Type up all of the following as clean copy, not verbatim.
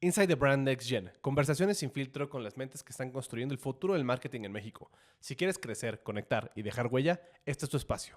Inside the Brand Next Gen. Conversaciones sin filtro con las mentes que están construyendo el futuro del marketing en México. Si quieres crecer, conectar y dejar huella, este es tu espacio.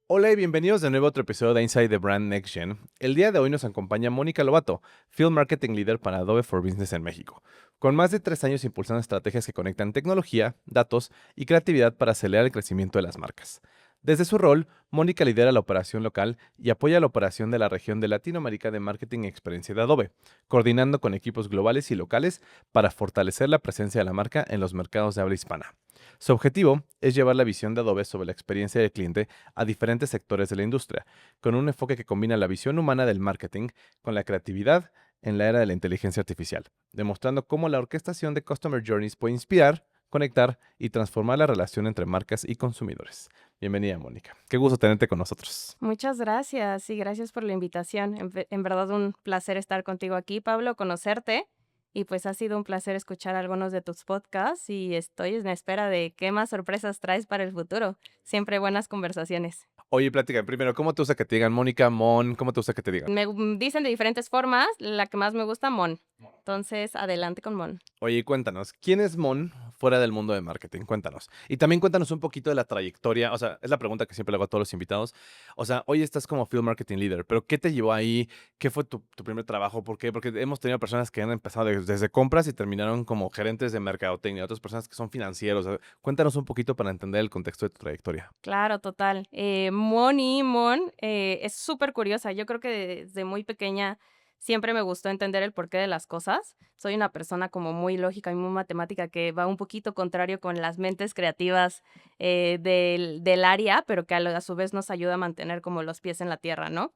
Hola y bienvenidos de nuevo a otro episodio de Inside the Brand Next Gen. El día de hoy nos acompaña Mónica Lobato, Field Marketing Leader para Adobe for Business en México. Con más de 3 años impulsando estrategias que conectan tecnología, datos y creatividad para acelerar el crecimiento de las marcas. Desde su rol, Mónica lidera la operación local y apoya la operación de la región de Latinoamérica de Marketing y Experiencia de Adobe, coordinando con equipos globales y locales para fortalecer la presencia de la marca en los mercados de habla hispana. Su objetivo es llevar la visión de Adobe sobre la experiencia del cliente a diferentes sectores de la industria, con un enfoque que combina la visión humana del marketing con la creatividad en la era de la inteligencia artificial, demostrando cómo la orquestación de Customer Journeys puede inspirar, conectar y transformar la relación entre marcas y consumidores. Bienvenida, Mónica. Qué gusto tenerte con nosotros. Muchas gracias y gracias por la invitación. En verdad un placer estar contigo aquí, Pablo, conocerte. Y pues ha sido un placer escuchar algunos de tus podcasts y estoy en espera de qué más sorpresas traes para el futuro. Siempre buenas conversaciones. Oye, platica primero, ¿cómo te gusta que te digan Mónica, Mon? ¿Cómo te gusta que te digan? Dicen de diferentes formas, la que más me gusta, Mon. Entonces, adelante con Mon. Oye, cuéntanos, ¿quién es Mon fuera del mundo de marketing? Cuéntanos. Y también cuéntanos un poquito de la trayectoria. O sea, es la pregunta que siempre le hago a todos los invitados. O sea, hoy estás como Field Marketing Leader, pero ¿qué te llevó ahí? ¿Qué fue tu primer trabajo? ¿Por qué? Porque hemos tenido personas que han empezado desde compras y terminaron como gerentes de mercadotecnia, otras personas que son financieros. Cuéntanos un poquito para entender el contexto de tu trayectoria. Claro, total. Mon es súper curiosa. Yo creo que desde muy pequeña siempre me gustó entender el porqué de las cosas. Soy una persona como muy lógica y muy matemática que va un poquito contrario con las mentes creativas del área, pero que a su vez nos ayuda a mantener como los pies en la tierra, ¿no?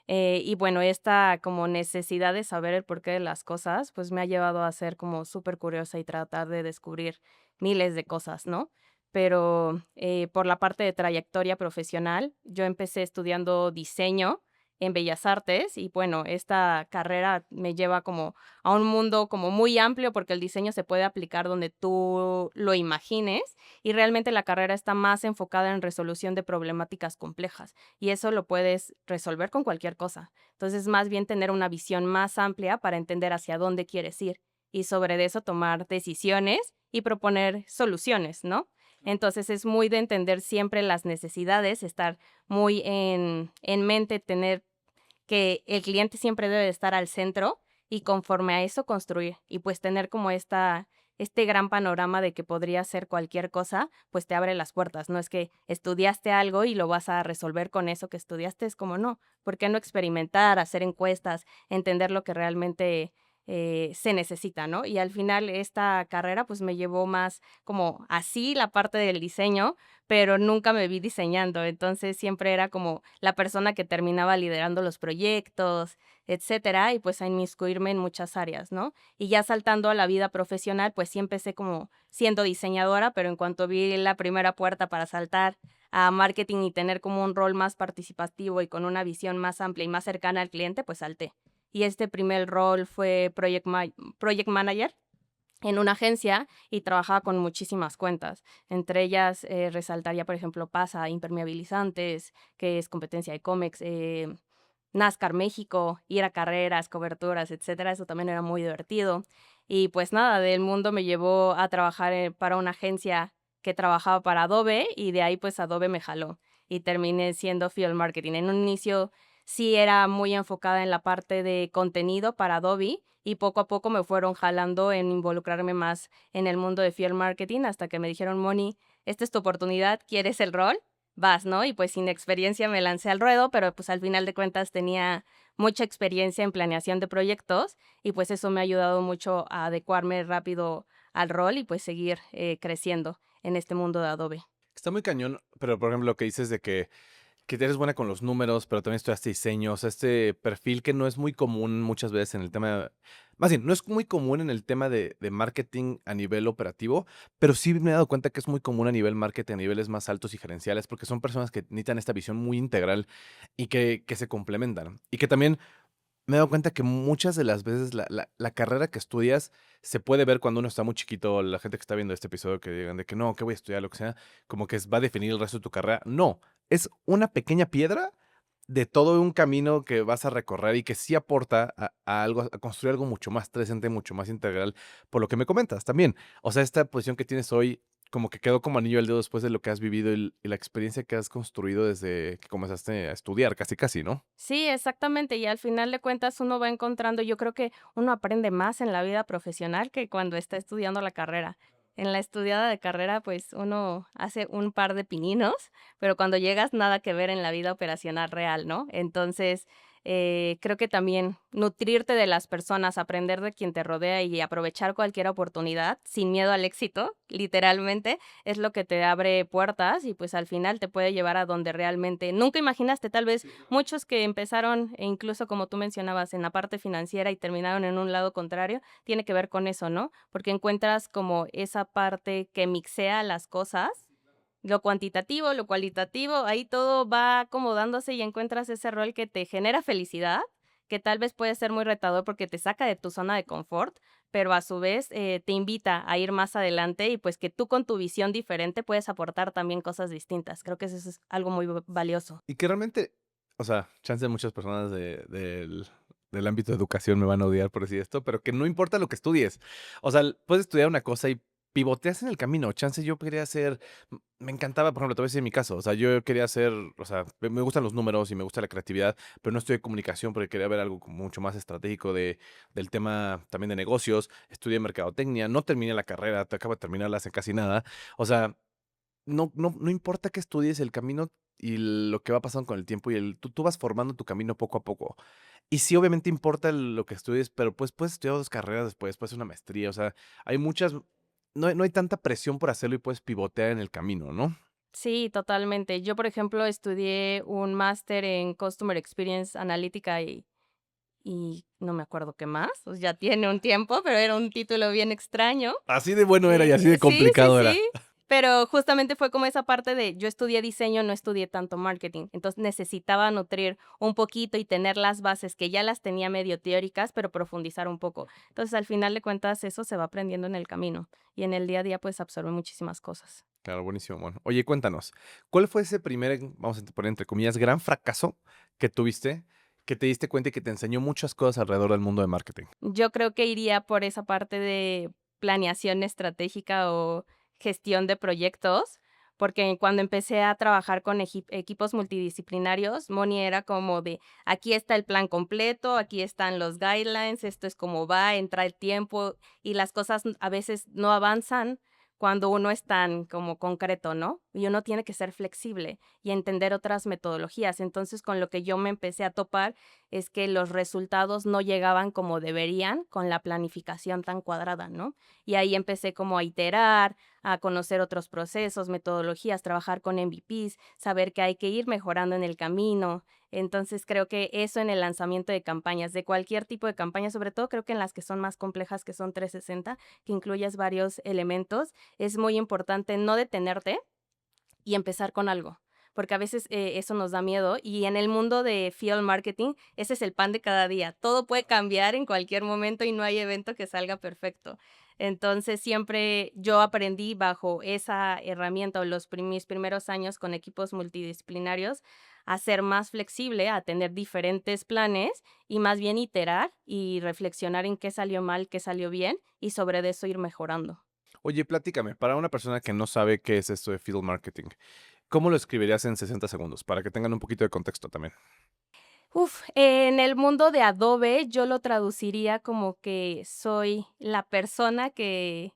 Y bueno, esta como necesidad de saber el porqué de las cosas, pues me ha llevado a ser como súper curiosa y tratar de descubrir miles de cosas, ¿no? Pero, por la parte de trayectoria profesional, yo empecé estudiando diseño en Bellas Artes y, bueno, esta carrera me lleva como a un mundo como muy amplio, porque el diseño se puede aplicar donde tú lo imagines, y realmente la carrera está más enfocada en resolución de problemáticas complejas, y eso lo puedes resolver con cualquier cosa. Entonces, más bien tener una visión más amplia para entender hacia dónde quieres ir, y sobre eso tomar decisiones y proponer soluciones, ¿no? Entonces, es muy de entender siempre las necesidades, estar muy en mente, tener que el cliente siempre debe de estar al centro y conforme a eso construir. Y, pues, tener como este gran panorama de que podría ser cualquier cosa, pues, te abre las puertas. No es que estudiaste algo y lo vas a resolver con eso que estudiaste, es como no, ¿por qué no experimentar, hacer encuestas, entender lo que realmente, se necesita, ¿no? Y al final esta carrera, pues, me llevó más como así la parte del diseño, pero nunca me vi diseñando. Entonces, siempre era como la persona que terminaba liderando los proyectos, etcétera, y pues a inmiscuirme en muchas áreas, ¿no? Y ya saltando a la vida profesional, pues sí empecé como siendo diseñadora, pero en cuanto vi la primera puerta para saltar a marketing y tener como un rol más participativo y con una visión más amplia y más cercana al cliente, pues salté. Y este primer rol fue project manager en una agencia y trabajaba con muchísimas cuentas. Entre ellas, resaltaría, por ejemplo, PASA, Impermeabilizantes, que es competencia de Comex, NASCAR México, ir a carreras, coberturas, etcétera. Eso también era muy divertido. Y pues nada, del mundo me llevó a trabajar para una agencia que trabajaba para Adobe y de ahí pues Adobe me jaló y terminé siendo Field Marketing. En un inicio sí era muy enfocada en la parte de contenido para Adobe y poco a poco me fueron jalando en involucrarme más en el mundo de Field Marketing hasta que me dijeron, Moni, esta es tu oportunidad, ¿quieres el rol? Vas, ¿no? Y pues sin experiencia me lancé al ruedo, pero pues al final de cuentas tenía mucha experiencia en planeación de proyectos y pues eso me ha ayudado mucho a adecuarme rápido al rol y pues seguir creciendo en este mundo de Adobe. Está muy cañón, pero por ejemplo, lo que dices de que eres buena con los números, pero también estudiaste diseño, o sea, este perfil que no es muy común muchas veces en el tema, más bien, no es muy común en el tema de marketing a nivel operativo, pero sí me he dado cuenta que es muy común a nivel marketing, a niveles más altos y gerenciales, porque son personas que necesitan esta visión muy integral y que se complementan. Y que también me he dado cuenta que muchas de las veces la carrera que estudias se puede ver cuando uno está muy chiquito, la gente que está viendo este episodio que digan de que no, que voy a estudiar, lo que sea, como que va a definir el resto de tu carrera. No, es una pequeña piedra de todo un camino que vas a recorrer y que sí aporta a algo, a construir algo mucho más presente, mucho más integral, por lo que me comentas también. O sea, esta posición que tienes hoy, como que quedó como anillo al dedo después de lo que has vivido y la experiencia que has construido desde que comenzaste a estudiar, casi, casi, ¿no? Sí, exactamente, y al final de cuentas uno va encontrando, yo creo que uno aprende más en la vida profesional que cuando está estudiando la carrera. En la estudiada de carrera, pues uno hace un par de pininos, pero cuando llegas nada que ver en la vida operacional real, ¿no? Entonces, creo que también nutrirte de las personas, aprender de quien te rodea y aprovechar cualquier oportunidad sin miedo al éxito, literalmente, es lo que te abre puertas y pues al final te puede llevar a donde realmente nunca imaginaste, tal vez. Muchos que empezaron, e incluso como tú mencionabas, en la parte financiera y terminaron en un lado contrario, tiene que ver con eso, ¿no? Porque encuentras como esa parte que mixea las cosas, lo cuantitativo, lo cualitativo, ahí todo va acomodándose y encuentras ese rol que te genera felicidad, que tal vez puede ser muy retador porque te saca de tu zona de confort, pero a su vez te invita a ir más adelante y pues que tú con tu visión diferente puedes aportar también cosas distintas. Creo que eso es algo muy valioso. Y que realmente, o sea, chance muchas personas del ámbito de educación me van a odiar por decir esto, pero que no importa lo que estudies. O sea, puedes estudiar una cosa y pivoteas en el camino. Chance yo quería hacer, me encantaba, por ejemplo, te voy a decir en mi caso, o sea, yo quería hacer, o sea, me gustan los números y me gusta la creatividad, pero no estudié comunicación porque quería ver algo como mucho más estratégico del tema también de negocios. Estudié mercadotecnia, no terminé la carrera, te acabo de terminarla hace casi nada. O sea, no importa que estudies, el camino y lo que va pasando con el tiempo y tú vas formando tu camino poco a poco. Y sí, obviamente importa lo que estudies, pero, pues, puedes estudiar 2 carreras después, puedes hacer una maestría, o sea, hay muchas no hay tanta presión por hacerlo y puedes pivotear en el camino, ¿no? Sí, totalmente. Yo, por ejemplo, estudié un máster en Customer Experience Analítica y no me acuerdo qué más, pues ya tiene un tiempo, pero era un título bien extraño. Así de bueno era y así de Sí, sí, complicado era. sí, pero justamente fue como esa parte de yo estudié diseño, no estudié tanto marketing, entonces necesitaba nutrir un poquito y tener las bases que ya las tenía medio teóricas, pero profundizar un poco. Entonces, al final de cuentas, eso se va aprendiendo en el camino y en el día a día, pues, absorbe muchísimas cosas. Claro, buenísimo, bueno. Oye, cuéntanos, ¿cuál fue ese primer, vamos a poner entre comillas, gran fracaso que tuviste, que te diste cuenta y que te enseñó muchas cosas alrededor del mundo de marketing? Yo creo que iría por esa parte de planeación estratégica o gestión de proyectos, porque cuando empecé a trabajar con equipos multidisciplinarios, Moni era como de, aquí está el plan completo, aquí están los guidelines, esto es como va, entra el tiempo y las cosas a veces no avanzan cuando uno es tan como concreto, ¿no? Y uno tiene que ser flexible y entender otras metodologías. Entonces, con lo que yo me empecé a topar es que los resultados no llegaban como deberían con la planificación tan cuadrada, ¿no? Y ahí empecé como a iterar, a conocer otros procesos, metodologías, trabajar con MVPs, saber que hay que ir mejorando en el camino. Entonces creo que eso en el lanzamiento de campañas, de cualquier tipo de campaña, sobre todo creo que en las que son más complejas, que son 360, que incluyas varios elementos, es muy importante no detenerte y empezar con algo, porque a veces, eso nos da miedo, y en el mundo de field marketing, ese es el pan de cada día. Todo puede cambiar en cualquier momento y no hay evento que salga perfecto. Entonces, siempre yo aprendí bajo esa herramienta, o mis primeros años con equipos multidisciplinarios, a ser más flexible, a tener diferentes planes y más bien iterar y reflexionar en qué salió mal, qué salió bien, y sobre de eso ir mejorando. Oye, platícame, para una persona que no sabe qué es esto de field marketing, ¿cómo lo escribirías en 60 segundos? Para que tengan un poquito de contexto también. En el mundo de Adobe, yo lo traduciría como que soy la persona que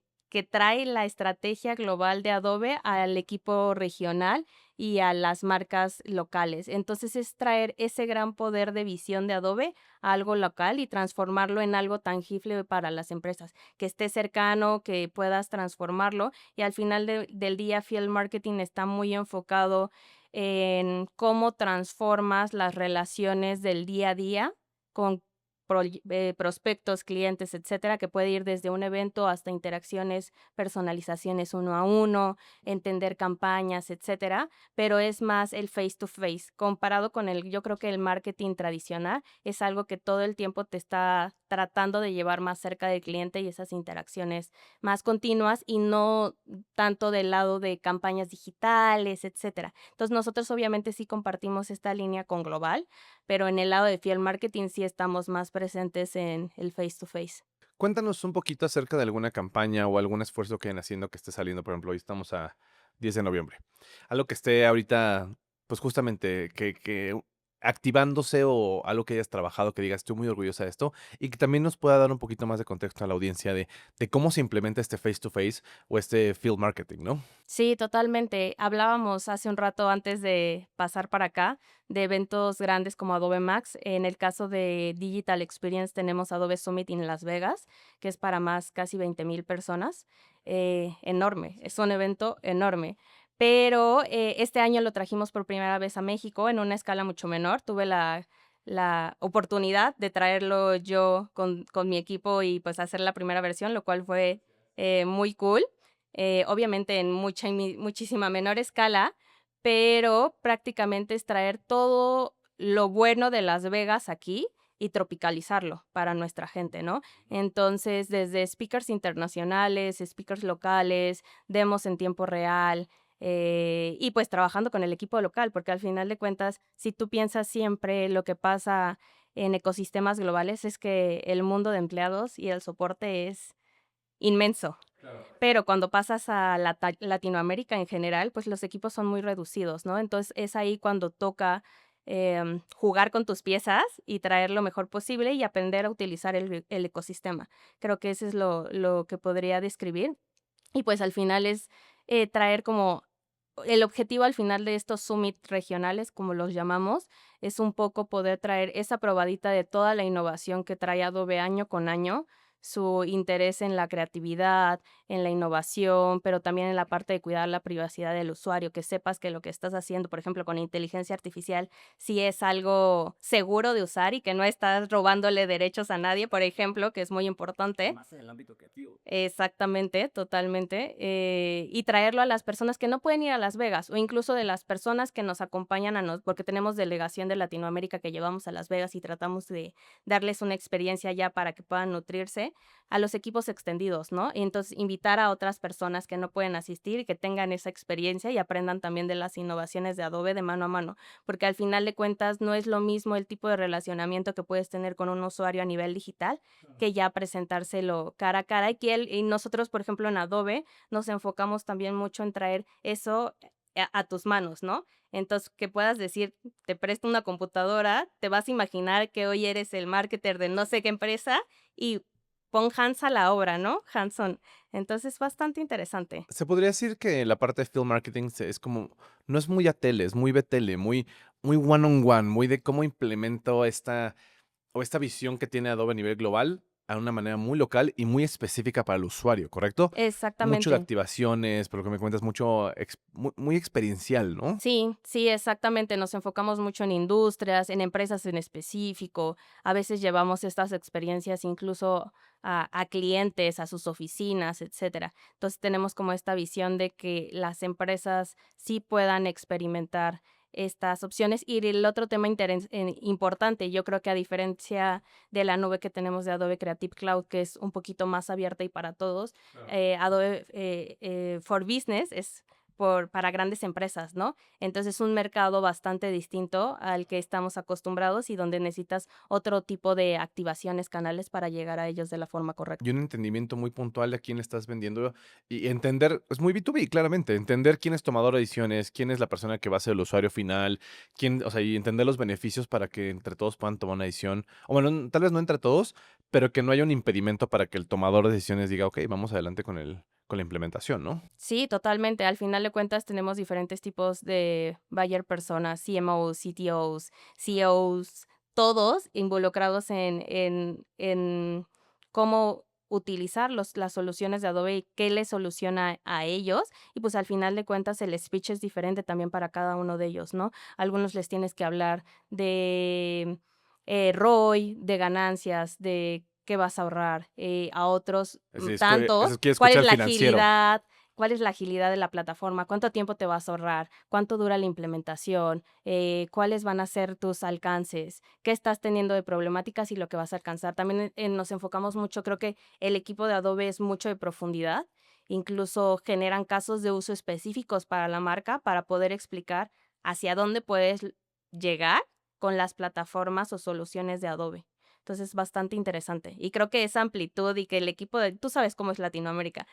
trae la estrategia global de Adobe al equipo regional y a las marcas locales. Entonces, es traer ese gran poder de visión de Adobe a algo local y transformarlo en algo tangible para las empresas, que esté cercano, que puedas transformarlo. Y al final del día, Field Marketing está muy enfocado en cómo transformas las relaciones del día a día con prospectos, clientes, etcétera, que puede ir desde un evento hasta interacciones, personalizaciones uno a uno, entender campañas, etcétera, pero es más el face to face comparado con yo creo que el marketing tradicional es algo que todo el tiempo te está tratando de llevar más cerca del cliente y esas interacciones más continuas y no tanto del lado de campañas digitales, etcétera. Entonces, nosotros obviamente sí compartimos esta línea con Global, pero en el lado de field marketing sí estamos más presentes en el face to face. Cuéntanos un poquito acerca de alguna campaña o algún esfuerzo que hayan haciendo que esté saliendo. Por ejemplo, hoy estamos a 10 de noviembre. Algo que esté ahorita, pues justamente que activándose o algo que hayas trabajado, que digas, estoy muy orgullosa de esto, y que también nos pueda dar un poquito más de contexto a la audiencia de cómo se implementa este face to face o este field marketing, ¿no? Sí, totalmente. Hablábamos hace un rato antes de pasar para acá de eventos grandes como Adobe Max. En el caso de Digital Experience tenemos Adobe Summit en Las Vegas, que es para más casi 20,000 personas. Enorme, es un evento enorme. Pero este año lo trajimos por primera vez a México en una escala mucho menor. Tuve la oportunidad de traerlo yo con mi equipo y pues hacer la primera versión, lo cual fue muy cool. Obviamente en muchísima menor escala, pero prácticamente es traer todo lo bueno de Las Vegas aquí y tropicalizarlo para nuestra gente, ¿no? Entonces, desde speakers internacionales, speakers locales, demos en tiempo real, y pues trabajando con el equipo local, porque al final de cuentas, si tú piensas siempre lo que pasa en ecosistemas globales, es que el mundo de empleados y el soporte es inmenso. Pero cuando pasas a Latinoamérica en general, pues los equipos son muy reducidos, ¿no? Entonces es ahí cuando toca jugar con tus piezas y traer lo mejor posible y aprender a utilizar el ecosistema. Creo que eso es lo que podría describir. Y pues al final es traer como el objetivo al final de estos summit regionales, como los llamamos, es un poco poder traer esa probadita de toda la innovación que trae Adobe año con año, su interés en la creatividad, en la innovación, pero también en la parte de cuidar la privacidad del usuario, que sepas que lo que estás haciendo, por ejemplo, con inteligencia artificial, sí es algo seguro de usar y que no estás robándole derechos a nadie, por ejemplo, que es muy importante. Más en el ámbito creativo. Exactamente, totalmente, y traerlo a las personas que no pueden ir a Las Vegas, o incluso de las personas que nos acompañan porque tenemos delegación de Latinoamérica que llevamos a Las Vegas y tratamos de darles una experiencia ya para que puedan nutrirse, a los equipos extendidos, ¿no? Y entonces invitar a otras personas que no pueden asistir y que tengan esa experiencia y aprendan también de las innovaciones de Adobe de mano a mano, porque al final de cuentas no es lo mismo el tipo de relacionamiento que puedes tener con un usuario a nivel digital que ya presentárselo cara a cara y nosotros, por ejemplo, en Adobe nos enfocamos también mucho en traer eso a tus manos, ¿no? Entonces, que puedas decir, te presto una computadora, te vas a imaginar que hoy eres el marketer de no sé qué empresa y pon hands a la obra, ¿no? Hands on. Entonces, bastante interesante. Se podría decir que la parte de field marketing es como, no es muy a tele, es muy BTL, muy one on one, muy de cómo implemento esta visión que tiene Adobe a nivel global a una manera muy local y muy específica para el usuario, ¿correcto? Mucho de Exactamente. activaciones, por lo que me cuentas, mucho muy experiencial, ¿no? Sí, sí, exactamente. Nos enfocamos mucho en industrias, en empresas en específico. A veces llevamos estas experiencias incluso a clientes, a sus oficinas, etcétera. Entonces tenemos como esta visión de que las empresas sí puedan experimentar estas opciones. Y el otro tema importante, yo creo que a diferencia de la nube que tenemos de Adobe Creative Cloud, que es un poquito más abierta y para todos, Adobe for Business es para grandes empresas, ¿no? Entonces es un mercado bastante distinto al que estamos acostumbrados y donde necesitas otro tipo de activaciones, canales para llegar a ellos de la forma Y correcta. un entendimiento muy puntual de a quién le estás vendiendo y entender, es muy B2B, claramente, entender quién es tomador de decisiones, quién es la persona que va a ser el usuario final, quién, o sea, y entender los beneficios para que entre todos puedan tomar una decisión, o bueno, tal vez no entre todos, pero que no haya un impedimento para que el tomador de decisiones diga, ok, vamos adelante con la implementación, ¿no? Sí, totalmente. Al final de cuentas tenemos diferentes tipos de buyer personas, CMOs, CTOs, CEOs, todos involucrados en cómo utilizar las soluciones de Adobe y qué les soluciona a ellos. Y pues al final de cuentas el speech es diferente también para cada uno de ellos, ¿no? A algunos les tienes que hablar de ROI, de ganancias, de qué vas a ahorrar, a otros Así es que eso tantos, quiere escuchar el financiero. cuál es la agilidad de la plataforma, cuánto tiempo te vas a ahorrar, cuánto dura la implementación, cuáles van a ser tus alcances, qué estás teniendo de problemáticas y lo que vas a alcanzar. También nos enfocamos mucho, creo que el equipo de Adobe es mucho de profundidad, incluso generan casos de uso específicos para la marca para poder explicar hacia dónde puedes llegar con las plataformas o soluciones de Adobe. Entonces, bastante interesante. Y creo que esa amplitud y que el equipo de tú sabes cómo es Latinoamérica,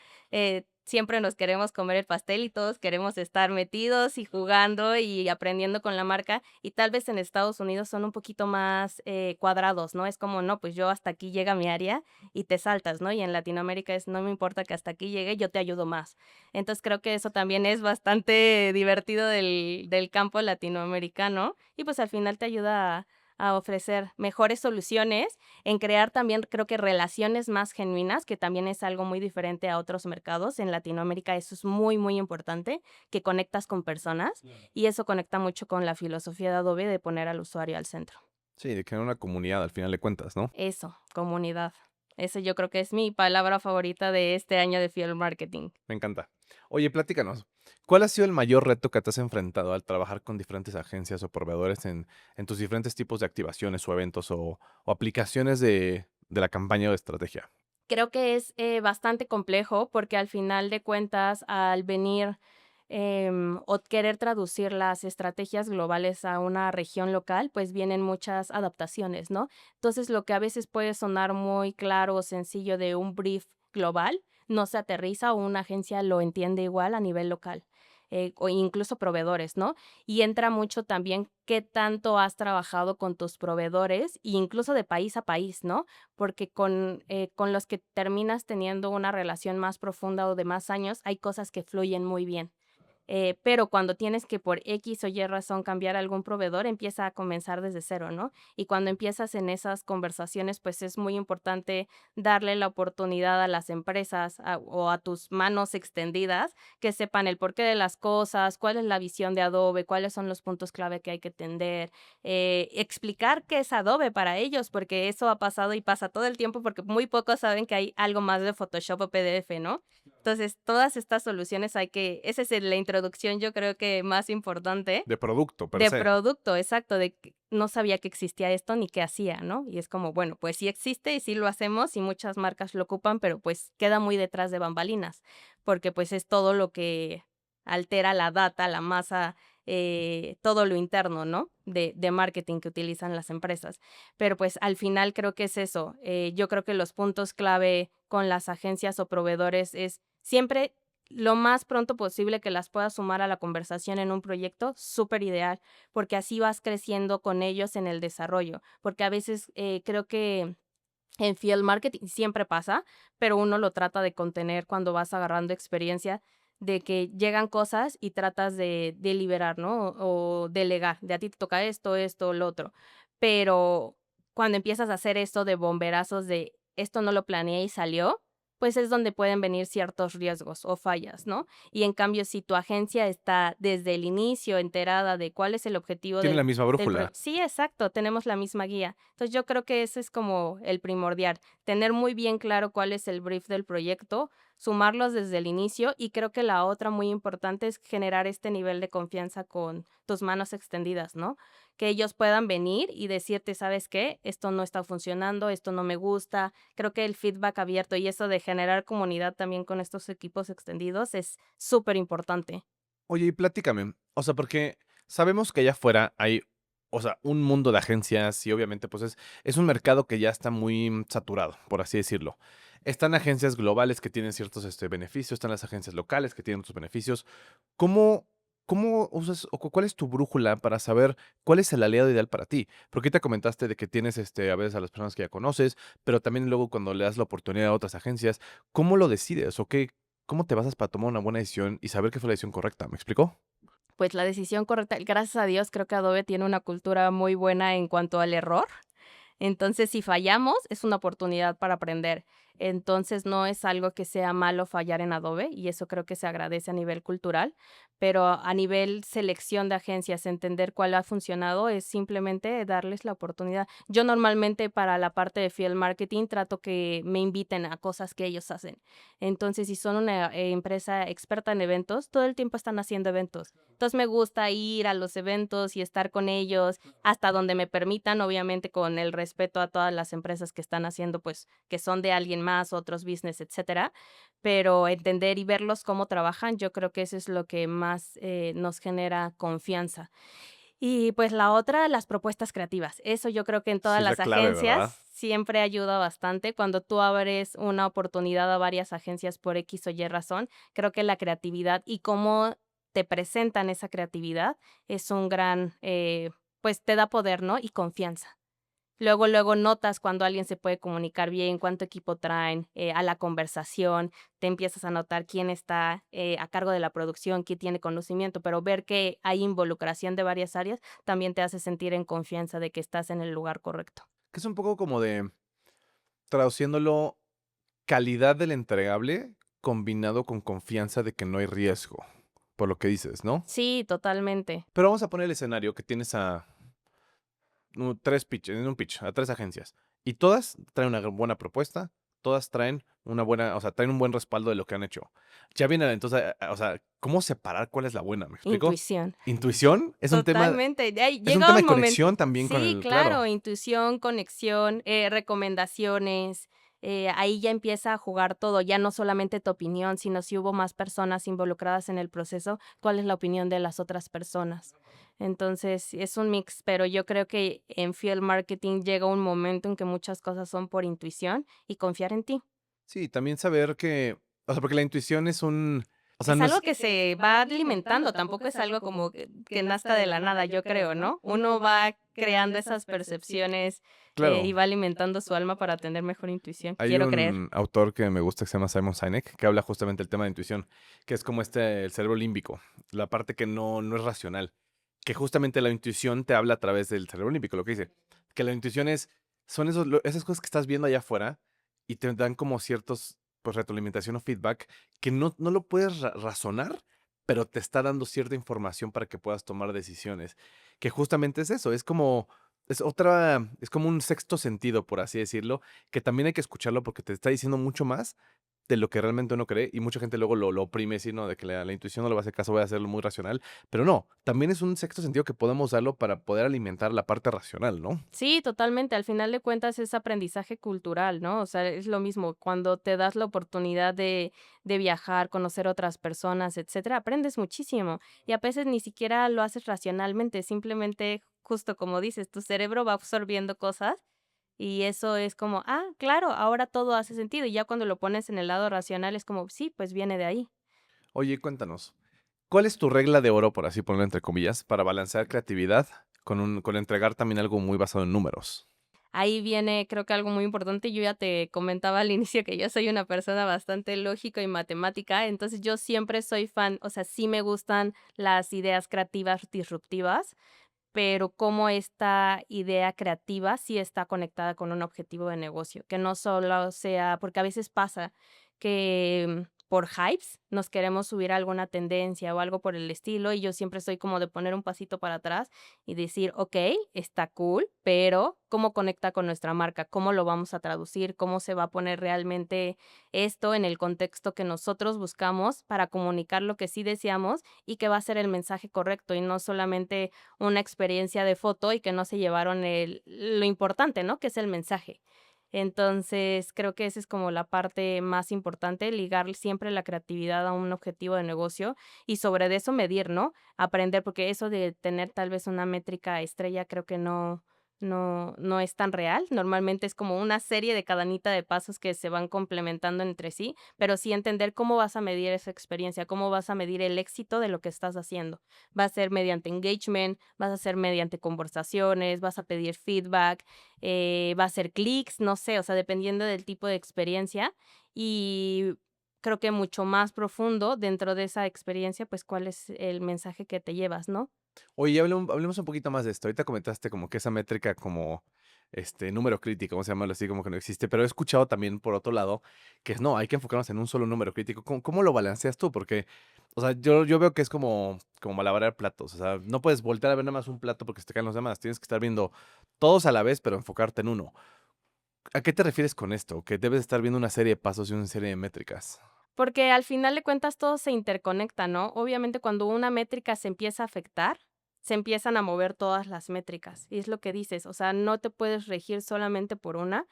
siempre nos queremos comer el pastel y todos queremos estar metidos y jugando y aprendiendo con la marca, y tal vez en Estados Unidos son un poquito más, cuadrados, ¿no? Es como, no, pues yo hasta aquí llega mi área y te saltas, ¿no? Y en Latinoamérica es, no me importa que hasta aquí llegue, yo te ayudo más. Entonces, creo que eso también es bastante divertido del campo latinoamericano y, pues, al final te ayuda a ofrecer mejores soluciones, en crear también, creo que relaciones más genuinas, que también es algo muy diferente a otros mercados. En Latinoamérica eso es muy, muy importante, que conectas con personas, y eso conecta mucho con la filosofía de Adobe de poner al usuario al centro. Sí, de crear una comunidad al final de cuentas, ¿no? Eso, comunidad. Ese yo creo que es mi palabra favorita de este año de Field Marketing. Me encanta. Oye, platícanos, ¿cuál ha sido el mayor reto que te has enfrentado al trabajar con diferentes agencias o proveedores en tus diferentes tipos de activaciones o eventos o aplicaciones de la campaña o de estrategia? Creo que es, bastante complejo, porque al final de cuentas, al venir, o querer traducir las estrategias globales a una región local, pues vienen muchas adaptaciones, ¿no? Entonces, lo que a veces puede sonar muy claro o sencillo de un brief global, no se aterriza o una agencia lo entiende igual a nivel local, o incluso proveedores, ¿no? Y entra mucho también qué tanto has trabajado con tus proveedores, e incluso de país a país, ¿no? Porque con los que terminas teniendo una relación más profunda o de más años, hay cosas que fluyen muy bien. Pero cuando tienes que por X o Y razón cambiar algún proveedor, empieza a comenzar desde cero, ¿no? Y cuando empiezas en esas conversaciones, pues es muy importante darle la oportunidad a las empresas o a tus manos extendidas que sepan el porqué de las cosas, cuál es la visión de Adobe, cuáles son los puntos clave que hay que atender, explicar qué es Adobe para ellos, porque eso ha pasado y pasa todo el tiempo porque muy pocos saben que hay algo más de Photoshop o PDF, ¿no? Entonces, todas estas soluciones hay que esa es la introducción, yo creo que más importante De producto, per de se. producto, exacto, de que no sabía que existía esto ni qué hacía, ¿no? Y es como, bueno, pues sí existe y sí lo hacemos y muchas marcas lo ocupan, pero pues queda muy detrás de bambalinas, porque pues es todo lo que altera la data, la masa, todo lo interno, ¿no? De marketing que utilizan las empresas. Pero pues al final creo que es eso. Yo creo que los puntos clave con las agencias o proveedores es siempre lo más pronto posible que las puedas sumar a la conversación en un proyecto, súper ideal, porque así vas creciendo con ellos en el desarrollo, porque a veces creo que en field marketing siempre pasa, pero uno lo trata de contener cuando vas agarrando experiencia de que llegan cosas y tratas de liberar, ¿no? O delegar, de a ti te toca esto, esto, lo otro. Pero cuando empiezas a hacer esto de bomberazos de esto no lo planeé y salió, pues es donde pueden venir ciertos riesgos o fallas, ¿no? Y en cambio, si tu agencia está desde el inicio enterada de cuál es el objetivo Tiene la misma del brújula. proyecto. Sí, exacto, tenemos la misma guía. Entonces, yo creo que ese es como el primordial, tener muy bien claro cuál es el brief del proyecto, sumarlos desde el inicio y creo que la otra muy importante es generar este nivel de confianza con tus manos extendidas, ¿no? Que ellos puedan venir y decirte, ¿sabes qué? Esto no está funcionando, esto no me gusta. Creo que el feedback abierto y eso de generar comunidad también con estos equipos extendidos es súper importante. Oye, y platícame, o sea, porque sabemos que allá afuera hay, o sea, un mundo de agencias y obviamente pues es un mercado que ya está muy saturado, por así decirlo. Están agencias globales que tienen ciertos beneficios, están las agencias locales que tienen otros beneficios. ¿Cómo, cómo usas o cuál es tu brújula para saber cuál es el aliado ideal para ti? Porque ahorita comentaste de que tienes a veces a las personas que ya conoces, pero también luego cuando le das la oportunidad a otras agencias, ¿cómo lo decides o qué, cómo te basas para tomar una buena decisión y saber que fue la decisión correcta? ¿Me explicó? Pues la decisión correcta, gracias a Dios, creo que Adobe tiene una cultura muy buena en cuanto al error. Entonces, si fallamos, es una oportunidad para aprender. Entonces, no es algo que sea malo fallar en Adobe, y eso creo que se agradece a nivel cultural, pero a nivel selección de agencias, entender cuál ha funcionado es simplemente darles la oportunidad. Yo normalmente para la parte de field marketing trato que me inviten a cosas que ellos hacen. Entonces, si son una empresa experta en eventos, todo el tiempo están haciendo eventos. Entonces, me gusta ir a los eventos y estar con ellos hasta donde me permitan, obviamente con el respeto a todas las empresas que están haciendo, pues, que son de alguien más, otros business, etcétera, pero entender y verlos cómo trabajan, yo creo que eso es lo que más, nos genera confianza. Y, pues, la otra, las propuestas creativas. Eso yo creo que en Sí, todas es la las clave, agencias ¿verdad? siempre ayuda bastante. Cuando tú abres una oportunidad a varias agencias por X o Y razón, creo que la creatividad y cómo te presentan esa creatividad es un gran, pues, te da poder, ¿no? Y confianza. Luego, luego notas cuando alguien se puede comunicar bien, cuánto equipo traen, a la conversación, te empiezas a notar quién está, a cargo de la producción, quién tiene conocimiento, pero ver que hay involucración de varias áreas también te hace sentir en confianza de que estás en el lugar correcto. Que es un poco como de, traduciéndolo, calidad del entregable combinado con confianza de que no hay riesgo, por lo que dices, ¿no? Sí, totalmente. Pero vamos a poner el escenario que tienes a 3 pitches, en un pitch, a 3 agencias. Y todas traen una buena propuesta, todas traen una buena, o sea, traen un buen respaldo de lo que han hecho. Ya viene, entonces, o sea, ¿cómo separar cuál es la buena? ¿Me explico? Intuición. ¿Intuición? Totalmente. De ahí Es un llega tema un de momento conexión también con sí, el, claro. claro, intuición, conexión, recomendaciones, ahí ya empieza a jugar todo, ya no solamente tu opinión, sino si hubo más personas involucradas en el proceso, cuál es la opinión de las otras personas. Entonces, es un mix, pero yo creo que en field marketing llega un momento en que muchas cosas son por intuición y confiar en ti. Sí, también saber que, o sea, porque la intuición es un, o sea, Es no algo es, que se va alimentando, tampoco es algo como que nazca de la nada, yo creo, ¿no? Uno va creando esas percepciones, y claro. va alimentando su alma para tener mejor intuición, Hay quiero creer. un autor que me gusta que se llama Simon Sinek, que habla justamente del tema de intuición, que es como el cerebro límbico, la parte que no es racional, que justamente la intuición te habla a través del cerebro límbico, lo que dice, que la intuición son esas cosas que estás viendo allá afuera y te dan como ciertos, pues retroalimentación o feedback que no lo puedes razonar, pero te está dando cierta información para que puedas tomar decisiones, que justamente es eso, es como un sexto sentido, por así decirlo, que también hay que escucharlo porque te está diciendo mucho más de lo que realmente uno cree y mucha gente luego lo oprime, decir, no, de que la intuición no le va a hacer caso, voy a hacerlo muy racional, pero no, también es un sexto sentido que podemos darlo para poder alimentar la parte racional, ¿no? Sí, totalmente, al final de cuentas es aprendizaje cultural, ¿no? O sea, es lo mismo, cuando te das la oportunidad de viajar, conocer otras personas, etcétera, aprendes muchísimo, y a veces ni siquiera lo haces racionalmente, simplemente, justo como dices, tu cerebro va absorbiendo cosas. Y eso es como, ah, claro, ahora todo hace sentido. Y ya cuando lo pones en el lado racional es como, sí, pues viene de ahí. Oye, cuéntanos, ¿cuál es tu regla de oro, por así ponerlo entre comillas, para balancear creatividad con entregar también algo muy basado en números? Ahí viene, creo que algo muy importante. Yo ya te comentaba al inicio que yo soy una persona bastante lógica y matemática, entonces yo siempre soy fan, o sea, sí me gustan las ideas creativas disruptivas, pero cómo esta idea creativa sí está conectada con un objetivo de negocio, que no solo sea porque a veces pasa que, por hypes nos queremos subir a alguna tendencia o algo por el estilo, y yo siempre soy como de poner un pasito para atrás y decir: "Okey, está cool, pero, ¿cómo conecta con nuestra marca? ¿Cómo lo vamos a traducir? ¿Cómo se va a poner realmente esto en el contexto que nosotros buscamos para comunicar lo que sí deseamos y que va a ser el mensaje correcto?", y no solamente una experiencia de foto y que no se llevaron lo importante, ¿no? Que es el mensaje. Entonces, creo que esa es como la parte más importante, ligar siempre la creatividad a un objetivo de negocio y sobre de eso medir, ¿no? Aprender, porque eso de tener tal vez una métrica estrella creo que no es tan real. Normalmente es como una serie de cadenita de pasos que se van complementando entre sí, pero sí entender cómo vas a medir esa experiencia, cómo vas a medir el éxito de lo que estás haciendo. Va a ser mediante engagement, vas a ser mediante conversaciones, vas a pedir feedback, va a ser clics, no sé, o sea, dependiendo del tipo de experiencia. Y creo que mucho más profundo dentro de esa experiencia, pues, cuál es el mensaje que te llevas, ¿no? Oye, hablemos un poquito más de esto. Ahorita comentaste como que esa métrica como número crítico, vamos a llamarlo así, como que no existe, pero he escuchado también por otro lado que no, hay que enfocarnos en un solo número crítico. ¿Cómo lo balanceas tú? Porque, o sea, yo veo que es como malabarear platos, o sea, no puedes voltear a ver nada más un plato porque se te caen los demás, tienes que estar viendo todos a la vez, pero enfocarte en uno. ¿A qué te refieres con esto? Que debes estar viendo una serie de pasos y una serie de métricas. Porque al final de cuentas todo se interconecta, ¿no? Obviamente, cuando una métrica se empieza a afectar, se empiezan a mover todas las métricas. Y es lo que dices, o sea, no te puedes regir solamente por una.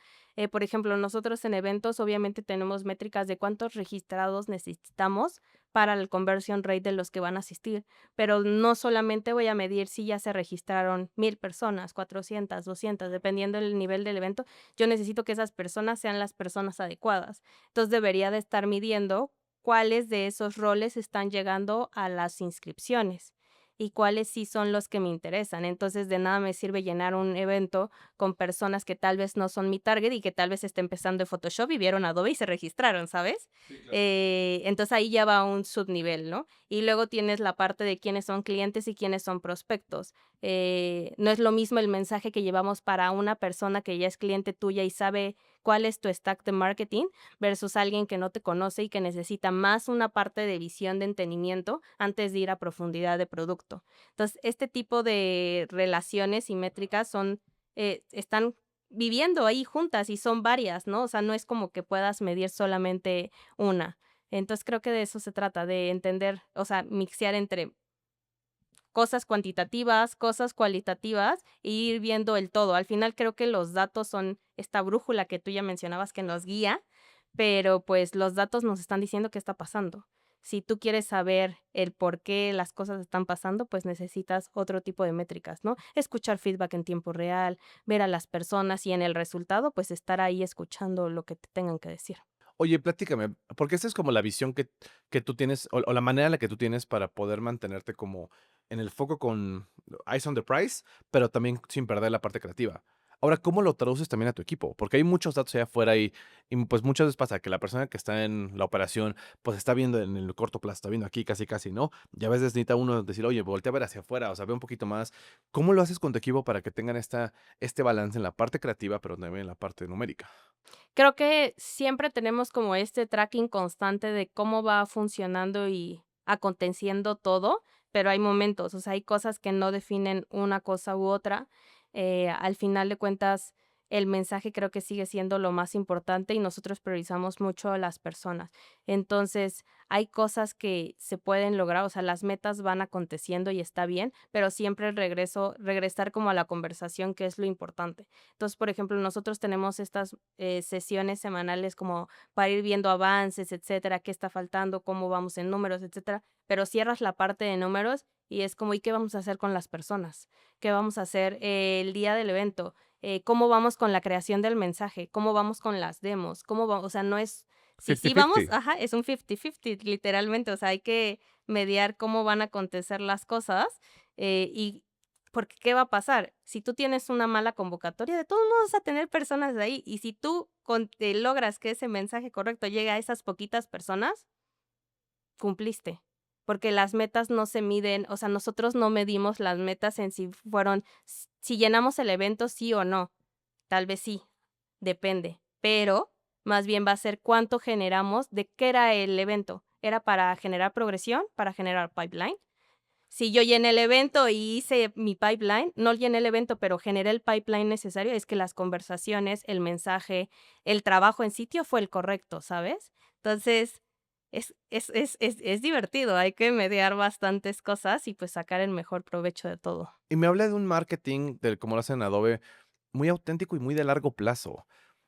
Por ejemplo, nosotros en eventos obviamente tenemos métricas de cuántos registrados necesitamos para el conversion rate de los que van a asistir, pero no solamente voy a medir si ya se registraron 1000 personas, 400, 200, dependiendo del nivel del evento. Yo necesito que esas personas sean las personas adecuadas. Entonces, debería de estar midiendo cuáles de esos roles están llegando a las inscripciones y cuáles sí son los que me interesan. Entonces, de nada me sirve llenar un evento con personas que tal vez no son mi target y que tal vez esté empezando en Photoshop y vieron Adobe y se registraron, ¿sabes? Entonces, ahí ya va un subnivel, ¿no? Y luego tienes la parte de quiénes son clientes y quiénes son prospectos. No es lo mismo el mensaje que llevamos para una persona que ya es cliente tuya y sabe cuál es tu stack de marketing versus alguien que no te conoce y que necesita más una parte de visión de entendimiento antes de ir a profundidad de producto. Entonces, este tipo de relaciones y métricas están viviendo ahí juntas y son varias, ¿no? O sea, no es como que puedas medir solamente una. Entonces, creo que de eso se trata, de entender, o sea, mixear entre cosas cuantitativas, cosas cualitativas, e ir viendo el todo. Al final creo que los datos son esta brújula que tú ya mencionabas que nos guía, pero pues los datos nos están diciendo qué está pasando. Si tú quieres saber el por qué las cosas están pasando, pues necesitas otro tipo de métricas, ¿no? Escuchar feedback en tiempo real, ver a las personas y en el resultado, pues estar ahí escuchando lo que te tengan que decir. Oye, platícame, porque esta es como la visión que tú tienes, o la manera en la que tú tienes para poder mantenerte como en el foco con eyes on the prize, pero también sin perder la parte creativa. Ahora, ¿cómo lo traduces también a tu equipo? Porque hay muchos datos allá afuera y pues muchas veces pasa que la persona que está en la operación, pues está viendo en el corto plazo, está viendo aquí casi casi, ¿no? Y a veces necesita uno decir, oye, voltea a ver hacia afuera, o sea, ve un poquito más. ¿Cómo lo haces con tu equipo para que tengan este balance en la parte creativa, pero también en la parte numérica? Creo que siempre tenemos como este tracking constante de cómo va funcionando y aconteciendo todo, pero hay momentos, o sea, hay cosas que no definen una cosa u otra. Al final de cuentas, el mensaje creo que sigue siendo lo más importante y nosotros priorizamos mucho a las personas. Entonces, hay cosas que se pueden lograr, o sea, las metas van aconteciendo y está bien, pero siempre regresar como a la conversación, que es lo importante. Entonces, por ejemplo, nosotros tenemos estas sesiones semanales como para ir viendo avances, etcétera, qué está faltando, cómo vamos en números, etcétera, pero cierras la parte de números y es como, ¿y qué vamos a hacer con las personas? ¿Qué vamos a hacer el día del evento? ¿Cómo vamos con la creación del mensaje? ¿Cómo vamos con las demos? ¿Cómo vamos? O sea, no es, si sí vamos, 50-50. ajá, es un 50-50, literalmente, o sea, hay que mediar cómo van a acontecer las cosas y porque, ¿qué va a pasar? Si tú tienes una mala convocatoria, de todos modos vas a tener personas de ahí, y si tú logras que ese mensaje correcto llegue a esas poquitas personas, cumpliste. Porque las metas no se miden, o sea, nosotros no medimos las metas en si llenamos el evento, sí o no. Tal vez sí, depende, pero más bien va a ser cuánto generamos. ¿De qué era el evento? ¿Era para generar progresión, para generar pipeline? Si yo llené el evento y hice mi pipeline, no llené el evento, pero generé el pipeline necesario, es que las conversaciones, el mensaje, el trabajo en sitio fue el correcto, ¿sabes? Entonces, es divertido, hay que mediar bastantes cosas y, pues, sacar el mejor provecho de todo. Y me habla de un marketing del como lo hacen en Adobe, muy auténtico y muy de largo plazo.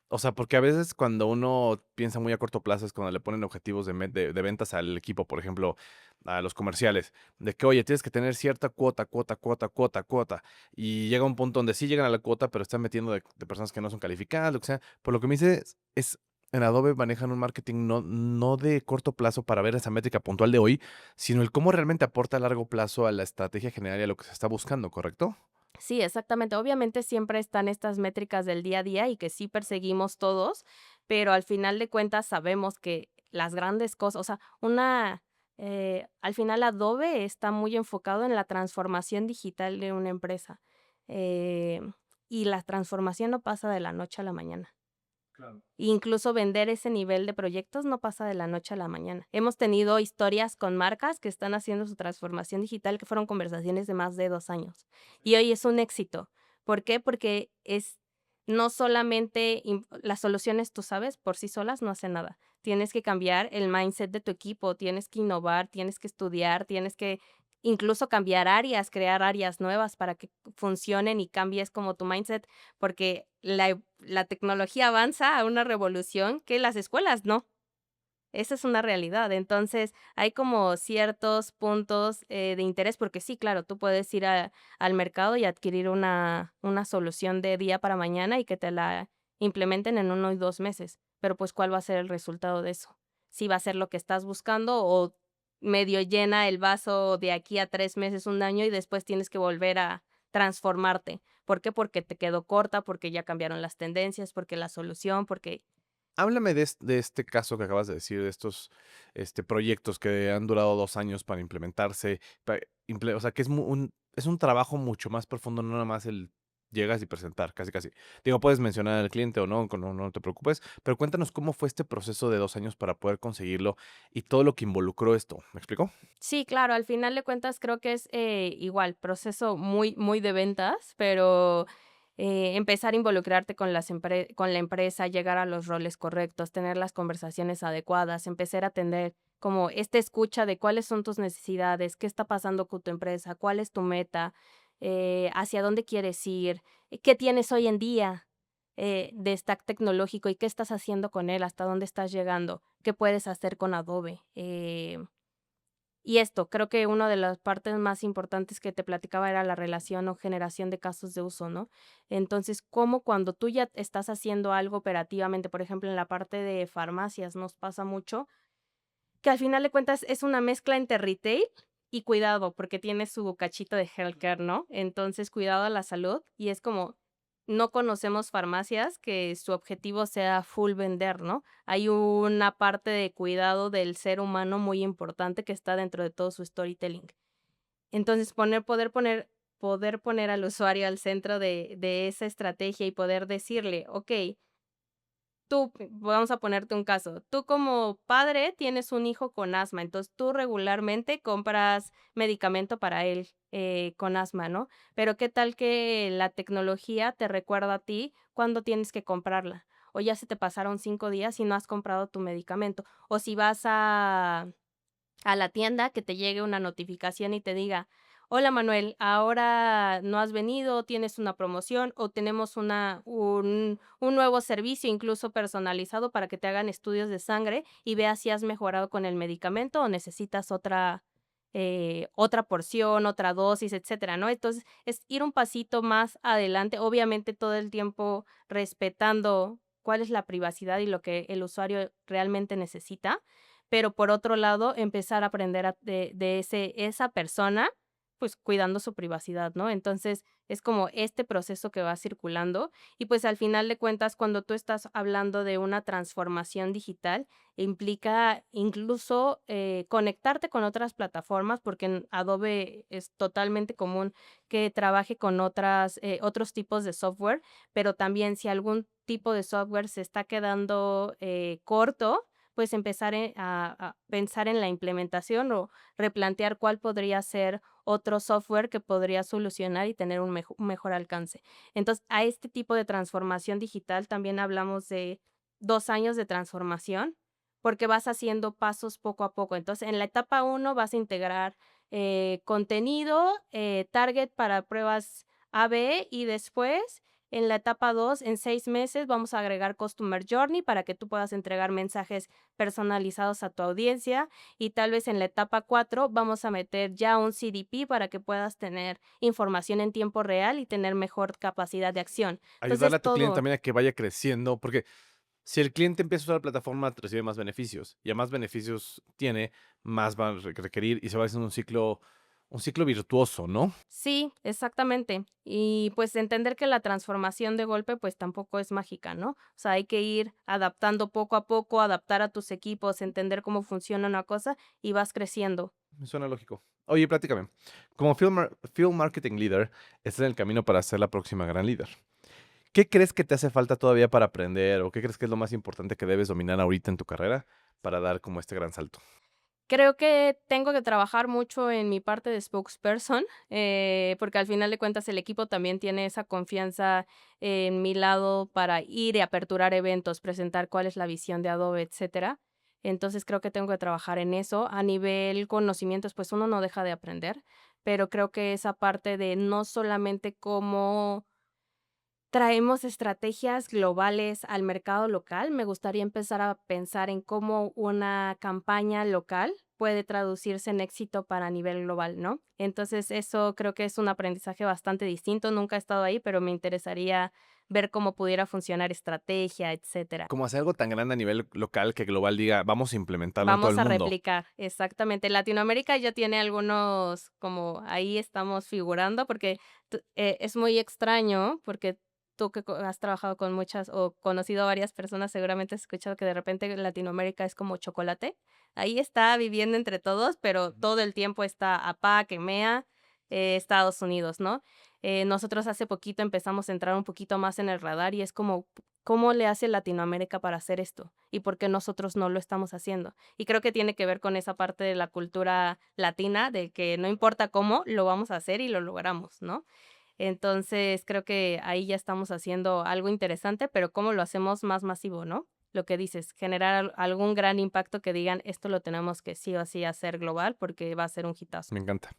O sea, porque a veces cuando uno piensa muy a corto plazo es cuando le ponen objetivos de ventas al equipo, por ejemplo, a los comerciales, de que, oye, tienes que tener cierta cuota, cuota, cuota, cuota, cuota. Y llega un punto donde sí llegan a la cuota, pero están metiendo de personas que no son calificadas, lo que sea. Por lo que me dice, en Adobe manejan un marketing no de corto plazo para ver esa métrica puntual de hoy, sino el cómo realmente aporta a largo plazo a la estrategia general y a lo que se está buscando, ¿correcto? Sí, exactamente. Obviamente siempre están estas métricas del día a día y que sí perseguimos todos, pero al final de cuentas sabemos que las grandes cosas, o sea, al final Adobe está muy enfocado en la transformación digital de una empresa. Eh, y la transformación no pasa de la noche a la mañana. Claro. Incluso vender ese nivel de proyectos no pasa de la noche a la mañana. Hemos tenido historias con marcas que están haciendo su transformación digital, que fueron conversaciones de más de 2 años, y hoy es un éxito. ¿Por qué? Porque es no solamente las soluciones, tú sabes, por sí solas no hacen nada. Tienes que cambiar el mindset de tu equipo, tienes que innovar, tienes que estudiar, tienes que incluso cambiar áreas, crear áreas nuevas para que funcionen y cambies como tu mindset, porque la tecnología avanza a una revolución que las escuelas no. Esa es una realidad. Entonces, hay como ciertos puntos, de interés, porque sí, claro, tú puedes ir al mercado y adquirir una solución de día para mañana y que te la implementen en 1 y 2 meses, pero, pues, ¿cuál va a ser el resultado de eso? ¿Si va a ser lo que estás buscando o medio llena el vaso de aquí a 3 meses, 1 año y después tienes que volver a transformarte? ¿Por qué? Porque te quedó corta, porque ya cambiaron las tendencias, porque la solución, porque Háblame de este caso que acabas de decir, de estos, proyectos que han durado 2 años para implementarse, o sea, que es un trabajo mucho más profundo, no nada más el llegas y presentar, casi, casi. Digo, puedes mencionar al cliente o no, no te preocupes, pero cuéntanos cómo fue este proceso de 2 años para poder conseguirlo y todo lo que involucró esto, ¿me explico? sí, claro, al final de cuentas creo que es, igual, proceso muy muy de ventas, pero, empezar a involucrarte con con la empresa, llegar a los roles correctos, tener las conversaciones adecuadas, empezar a atender como esta escucha de cuáles son tus necesidades, qué está pasando con tu empresa, cuál es tu meta, hacia dónde quieres ir, qué tienes hoy en día, de stack tecnológico y qué estás haciendo con él, hasta dónde estás llegando, qué puedes hacer con Adobe, y esto, creo que una de las partes más importantes que te platicaba era la relación o generación de casos de uso, ¿no? Entonces, cómo cuando tú ya estás haciendo algo operativamente, por ejemplo, en la parte de farmacias nos pasa mucho, que al final de cuentas es una mezcla entre retail y cuidado, porque tiene su cachito de healthcare, ¿no? Entonces, cuidado a la salud y es como, no conocemos farmacias que su objetivo sea full vender, ¿no? Hay una parte de cuidado del ser humano muy importante que está dentro de todo su storytelling. Entonces, poder poner al usuario al centro de esa estrategia y poder decirle: "Okey, vamos a ponerte un caso, tú como padre tienes un hijo con asma, entonces tú regularmente compras medicamento para él, con asma, ¿no? Pero qué tal que la tecnología te recuerda a ti cuándo tienes que comprarla, o ya se te pasaron 5 días y no has comprado tu medicamento, o si vas a la tienda, que te llegue una notificación y te diga: "Hola Manuel, ahora no has venido, tienes una promoción o tenemos un nuevo servicio, incluso personalizado para que te hagan estudios de sangre y veas si has mejorado con el medicamento o necesitas otra porción, otra dosis", etcétera, ¿no? Entonces, es ir un pasito más adelante, obviamente todo el tiempo respetando cuál es la privacidad y lo que el usuario realmente necesita, pero por otro lado, empezar a aprender de esa persona, pues, cuidando su privacidad, ¿no? Entonces, es como este proceso que va circulando y, pues, al final de cuentas, cuando tú estás hablando de una transformación digital, implica incluso, conectarte con otras plataformas, porque en Adobe es totalmente común que trabaje con otros tipos de software, pero también si algún tipo de software se está quedando, corto, pues empezar a pensar en la implementación o replantear cuál podría ser otro software que podría solucionar y tener un mejor alcance. Entonces, a este tipo de transformación digital también hablamos de 2 años de transformación, porque vas haciendo pasos poco a poco. Entonces, en la etapa uno vas a integrar, contenido, target para pruebas AB y después en la etapa 2 en 6 meses, vamos a agregar Customer Journey para que tú puedas entregar mensajes personalizados a tu audiencia y tal vez en la etapa 4 vamos a meter ya un CDP para que puedas tener información en tiempo real y tener mejor capacidad de acción. Ayudarle Entonces, a tu cliente todo también a que vaya creciendo, porque si el cliente empieza a usar la plataforma, recibe más beneficios, y a más beneficios tiene, más va a requerir y se va haciendo un ciclo virtuoso, ¿no? sí, exactamente. Y, pues, entender que la transformación de golpe, pues, tampoco es mágica, ¿no? O sea, hay que ir adaptando poco a poco, adaptar a tus equipos, entender cómo funciona una cosa y vas creciendo. Me suena lógico. Oye, platícame, como Field Marketing Leader, estás en el camino para ser la próxima gran líder. ¿Qué crees que te hace falta todavía para aprender o qué crees que es lo más importante que debes dominar ahorita en tu carrera para dar como este gran salto? Creo que tengo que trabajar mucho en mi parte de spokesperson, porque al final de cuentas el equipo también tiene esa confianza en mi lado para ir y aperturar eventos, presentar cuál es la visión de Adobe, etcétera. Entonces creo que tengo que trabajar en eso. A nivel conocimientos, pues uno no deja de aprender, pero creo que esa parte de no solamente cómo traemos estrategias globales al mercado local. Me gustaría empezar a pensar en cómo una campaña local puede traducirse en éxito para nivel global, ¿no? Entonces, eso creo que es un aprendizaje bastante distinto. Nunca he estado ahí, pero me interesaría ver cómo pudiera funcionar estrategia, etcétera. Como hacer algo tan grande a nivel local que global diga, vamos a implementarlo en todo el Vamos a mundo. replicar, exactamente. Latinoamérica ya tiene algunos, como ahí estamos figurando, porque es muy extraño, porque tú que has trabajado con muchas o conocido a varias personas, seguramente has escuchado que de repente Latinoamérica es como chocolate. Ahí está viviendo entre todos, pero todo el tiempo está APAC, EMEA, Estados Unidos, ¿no? Nosotros hace poquito empezamos a entrar un poquito más en el radar y es como, ¿cómo le hace Latinoamérica para hacer esto? ¿Y por qué nosotros no lo estamos haciendo? Y creo que tiene que ver con esa parte de la cultura latina, de que no importa cómo, lo vamos a hacer y lo logramos, ¿no? Entonces, creo que ahí ya estamos haciendo algo interesante, pero cómo lo hacemos más masivo, ¿no? Lo que dices, generar algún gran impacto que digan, esto lo tenemos que sí o sí hacer global porque va a ser un hitazo. Me encanta.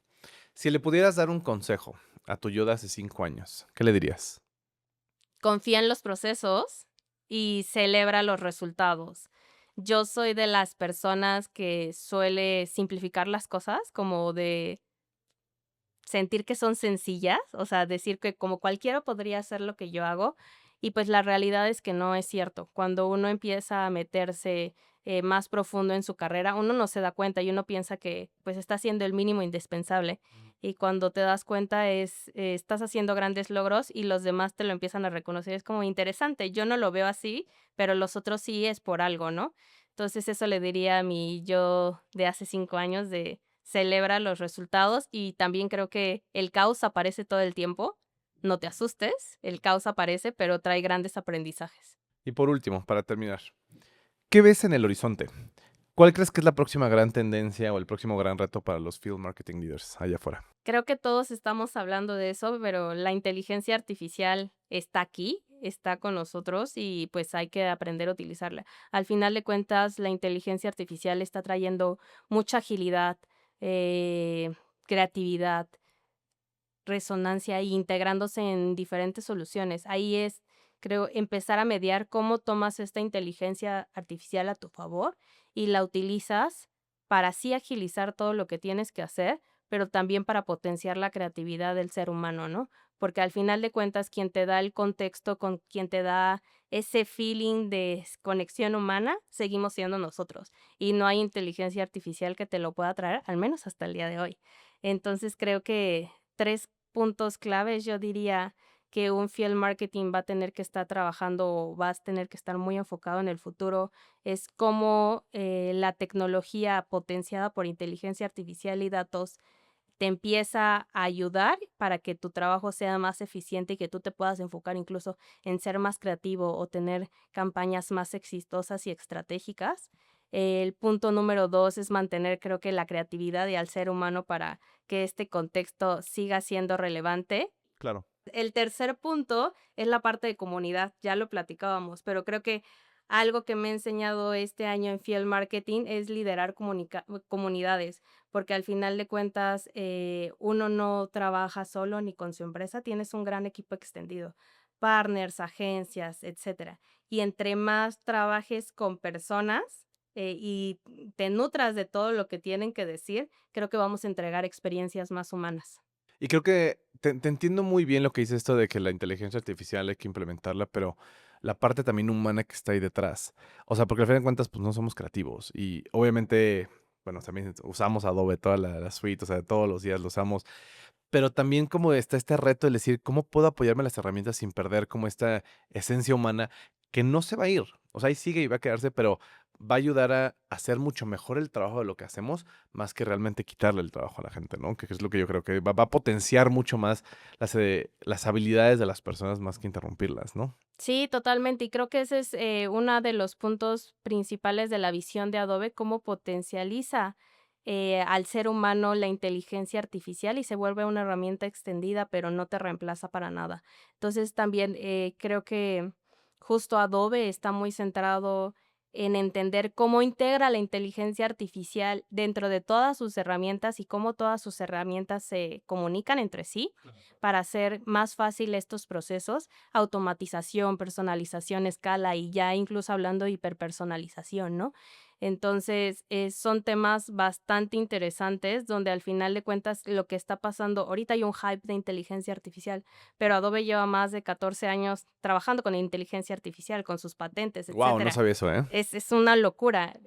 Si le pudieras dar un consejo a tu yo de hace 5 años, ¿qué le dirías? Confía en los procesos y celebra los resultados. Yo soy de las personas que suele simplificar las cosas, como de sentir que son sencillas, o sea, decir que como cualquiera podría hacer lo que yo hago, y pues la realidad es que no es cierto. Cuando uno empieza a meterse, más profundo en su carrera, uno no se da cuenta y uno piensa que, pues, está haciendo el mínimo indispensable, y cuando te das cuenta estás haciendo grandes logros y los demás te lo empiezan a reconocer. Es como interesante, yo no lo veo así, pero los otros sí es por algo, ¿no? Entonces, eso le diría a mi yo de hace 5 años de celebra los resultados y también creo que el caos aparece todo el tiempo. No te asustes, el caos aparece, pero trae grandes aprendizajes. Y por último, para terminar, ¿qué ves en el horizonte? ¿Cuál crees que es la próxima gran tendencia o el próximo gran reto para los field marketing leaders allá afuera? Creo que todos estamos hablando de eso, pero la inteligencia artificial está aquí, está con nosotros y pues hay que aprender a utilizarla. Al final de cuentas, la inteligencia artificial está trayendo mucha agilidad, creatividad, resonancia y integrándose en diferentes soluciones. Ahí es, creo, empezar a mediar cómo tomas esta inteligencia artificial a tu favor y la utilizas para así agilizar todo lo que tienes que hacer, pero también para potenciar la creatividad del ser humano, ¿no? Porque al final de cuentas, quien te da el contexto, con quien te da ese feeling de conexión humana, seguimos siendo nosotros. Y no hay inteligencia artificial que te lo pueda traer, al menos hasta el día de hoy. Entonces creo que tres puntos claves, yo diría que un field marketing va a tener que estar trabajando o vas a tener que estar muy enfocado en el futuro, es cómo la tecnología potenciada por inteligencia artificial y datos te empieza a ayudar para que tu trabajo sea más eficiente y que tú te puedas enfocar incluso en ser más creativo o tener campañas más exitosas y estratégicas. El punto número 2 es mantener, creo que la creatividad y al ser humano para que este contexto siga siendo relevante. Claro. El tercer punto es la parte de comunidad, ya lo platicábamos, pero creo que algo que me ha enseñado este año en Field Marketing es liderar comunidades, porque al final de cuentas uno no trabaja solo ni con su empresa, tienes un gran equipo extendido, partners, agencias, etcétera. Y entre más trabajes con personas y te nutras de todo lo que tienen que decir, creo que vamos a entregar experiencias más humanas. Y creo que te entiendo muy bien lo que dice esto de que la inteligencia artificial hay que implementarla, pero la parte también humana que está ahí detrás. O sea, porque al fin de cuentas, pues no somos creativos. Y obviamente, bueno, también usamos Adobe, toda la suite, o sea, todos los días lo usamos. Pero también como está este reto de decir, ¿cómo puedo apoyarme en las herramientas sin perder como esta esencia humana que no se va a ir? O sea, ahí sigue y va a quedarse, pero va a ayudar a hacer mucho mejor el trabajo de lo que hacemos, más que realmente quitarle el trabajo a la gente, ¿no? Que es lo que yo creo que va a potenciar mucho más las habilidades de las personas más que interrumpirlas, ¿no? Sí, totalmente. Y creo que ese es uno de los puntos principales de la visión de Adobe, cómo potencializa al ser humano la inteligencia artificial y se vuelve una herramienta extendida, pero no te reemplaza para nada. Entonces también creo que justo Adobe está muy centrado en entender cómo integra la inteligencia artificial dentro de todas sus herramientas y cómo todas sus herramientas se comunican entre sí para hacer más fácil estos procesos, automatización, personalización, escala y ya incluso hablando de hiperpersonalización, ¿no? Entonces, son temas bastante interesantes donde al final de cuentas lo que está pasando, ahorita hay un hype de inteligencia artificial, pero Adobe lleva más de 14 años trabajando con inteligencia artificial, con sus patentes, Wow, no etcétera. sabía eso, ¿eh? Es una locura,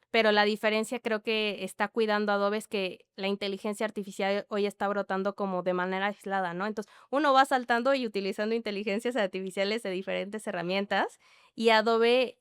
pero la diferencia creo que está cuidando Adobe es que la inteligencia artificial hoy está brotando como de manera aislada, ¿no? Entonces, uno va saltando y utilizando inteligencias artificiales de diferentes herramientas, y Adobe,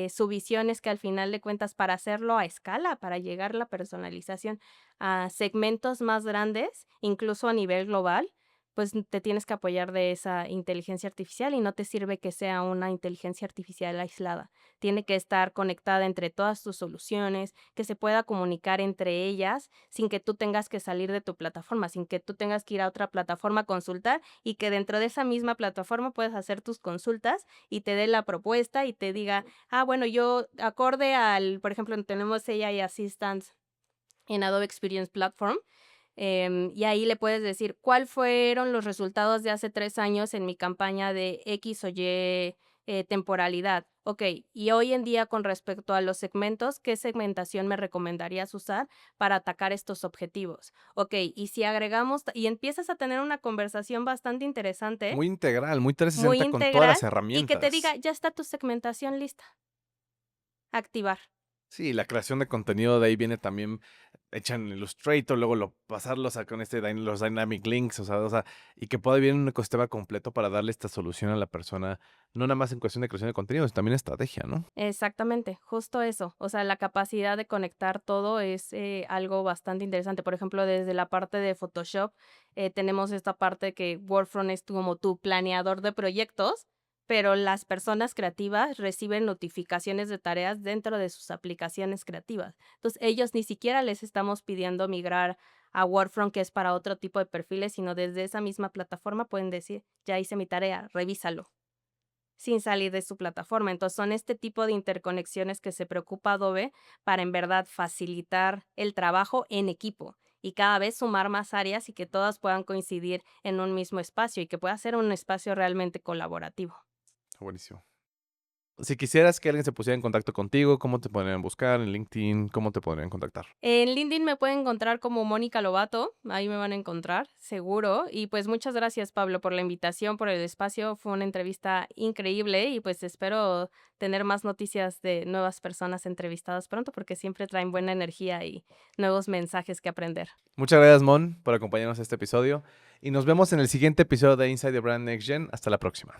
su visión es que al final de cuentas, para hacerlo a escala, para llegar la personalización a segmentos más grandes, incluso a nivel global, pues, te tienes que apoyar de esa inteligencia artificial y no te sirve que sea una inteligencia artificial aislada. Tiene que estar conectada entre todas tus soluciones, que se pueda comunicar entre ellas sin que tú tengas que salir de tu plataforma, sin que tú tengas que ir a otra plataforma a consultar y que dentro de esa misma plataforma puedas hacer tus consultas y te dé la propuesta y te diga, ah, bueno, yo acorde al, por ejemplo, tenemos AI Assistant en Adobe Experience Platform. Y ahí le puedes decir, ¿cuál fueron los resultados de hace 3 años en mi campaña de X o Y, temporalidad? Okey, y hoy en día, con respecto a los segmentos, ¿qué segmentación me recomendarías usar para atacar estos objetivos? Okey, y si agregamos y empiezas a tener una conversación bastante interesante, Muy integral, muy muy 360 con todas integral, las y que te diga: herramientas. "Ya está tu segmentación lista, activar". Sí, la creación de contenido de ahí viene también hecha en Illustrator, luego pasarlos a con los Dynamic Links, o sea, y que pueda haber un ecosistema completo para darle esta solución a la persona, no nada más en cuestión de creación de contenido, sino también estrategia, ¿no? Exactamente, justo eso. O sea, la capacidad de conectar todo es algo bastante interesante. Por ejemplo, desde la parte de Photoshop, tenemos esta parte que Workfront es como tu planeador de proyectos, pero las personas creativas reciben notificaciones de tareas dentro de sus aplicaciones creativas. Entonces, ellos ni siquiera les estamos pidiendo migrar a Workfront, que es para otro tipo de perfiles, sino desde esa misma plataforma pueden decir, ya hice mi tarea, revísalo sin salir de su plataforma. Entonces, son este tipo de interconexiones que se preocupa Adobe para en verdad facilitar el trabajo en equipo y cada vez sumar más áreas y que todas puedan coincidir en un mismo espacio y que pueda ser un espacio realmente colaborativo. Buenísimo. Si quisieras que alguien se pusiera en contacto contigo, ¿cómo te podrían buscar en LinkedIn? ¿Cómo te podrían contactar? En LinkedIn me pueden encontrar como Mónica Lobato, ahí me van a encontrar, seguro. Y pues muchas gracias, Pablo, por la invitación, por el espacio. Fue una entrevista increíble y pues espero tener más noticias de nuevas personas entrevistadas pronto porque siempre traen buena energía y nuevos mensajes que aprender. Muchas gracias, Mon, por acompañarnos a este episodio y nos vemos en el siguiente episodio de Inside the Brand Next Gen. Hasta la próxima.